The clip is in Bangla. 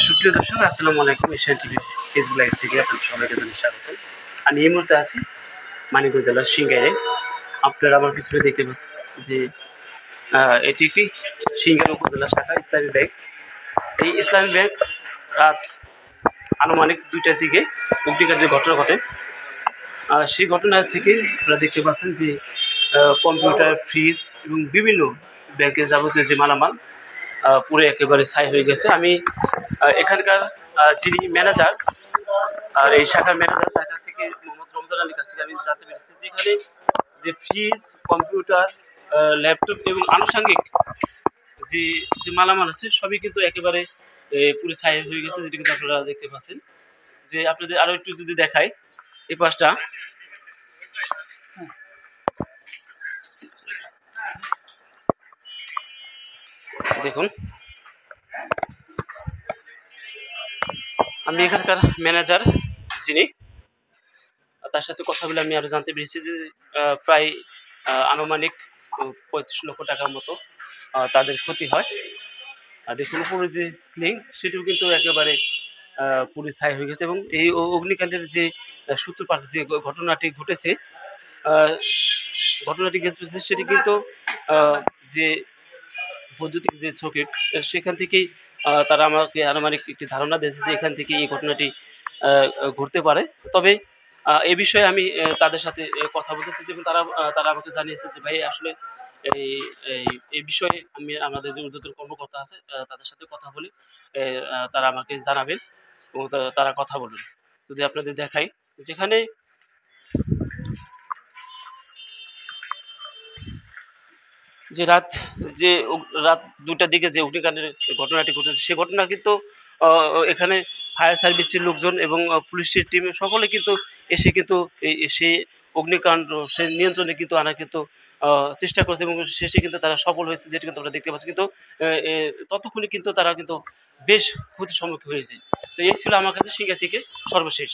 সুপ্রিয় দর্শক, আসসালামু আলাইকুম। এশিয়ান টিভি ফেসবুক লাইভ থেকে আপনাদের সবাইকে জানাই স্বাগত। আমি এই মুহূর্তে আছি মানিকগঞ্জ জেলার সিংগাইরে। আপনারা আমার পিছনে দেখতে পাচ্ছেন যে এটি একটি সিংগাইর উপজেলা শাখা ইসলামী ব্যাংক। এই ইসলামী ব্যাংক রাত আনুমানিক 2টার দিকে অগ্নিকাণ্ডের ঘটনা ঘটে। সেই ঘটনা থেকে আপনারা দেখতে পাচ্ছেন যে কম্পিউটার, ফ্রিজ এবং বিভিন্ন ব্যাংকের যাবতীয় যে মালামাল পুরো একেবারে ছাই হয়ে গেছে। আমি এখানকার যিনি ম্যানেজার, এই শাখার ম্যানেজার, তার কাছ থেকে মোহাম্মদ রমজান আলীর কাছ থেকে আমি জানতে পেরেছি যে এখানে যে ফ্রিজ, কম্পিউটার, ল্যাপটপ এবং আনুষঙ্গিক যে যে মালামাল আছে সবই কিন্তু একেবারে পুরো ছাই হয়ে গেছে, যেটা কিন্তু আপনারা দেখতে পাচ্ছেন। যে আপনাদের আরো একটু যদি দেখাই এই পাশটা, দেখুন। আমি এখানকার ম্যানেজার যিনি, তার সাথে কথা বলে আমি আরো জানতে পেরেছি যে প্রায় আনুমানিক 35 লক্ষ টাকার মতো তাদের ক্ষতি হয়। দেখুন উপরে যে সিলিং সেটিও কিন্তু একেবারে পুরো ছাই হয়ে গেছে। এবং এই অগ্নিকাণ্ডের যে সূত্রপাত, যে ঘটনাটি ঘটেছে, সেটি কিন্তু যে বৈদ্যুতিক যে সকেট, সেখান থেকেই তারা আমাকে আনুমানিক একটি ধারণা দিয়েছে যে এখান থেকে এই ঘটনাটি ঘটতে পারে। তবে এ বিষয়ে আমি তাদের সাথে কথা বলতেছি এবং তারা আমাকে জানিয়েছে যে ভাই আসলে এই এই বিষয়ে আমি আমাদের যে ঊর্ধ্বতন কর্মকর্তা আছে তাদের সাথে কথা বলে তারা আমাকে জানাবেন এবং তারা কথা বলবেন। যদি আপনাদের দেখাই, যেখানে যে রাত 2টার দিকে যে অগ্নিকাণ্ডের ঘটনাটি ঘটেছে, সে ঘটনা কিন্তু এখানে ফায়ার সার্ভিসের লোকজন এবং পুলিশের টিম সকলে কিন্তু এসে কিন্তু সেই অগ্নিকাণ্ড সে নিয়ন্ত্রণে কিন্তু আনা কিন্তু চেষ্টা করেছে এবং শেষে কিন্তু তারা সফল হয়েছে, যেটা কিন্তু আমরা দেখতে পাচ্ছি। কিন্তু ততক্ষণে কিন্তু তারা কিন্তু বেশ ক্ষতির সম্মুখীন হয়েছে। তো এই ছিল আমার কাছে সিঙ্গার থেকে সর্বশেষ।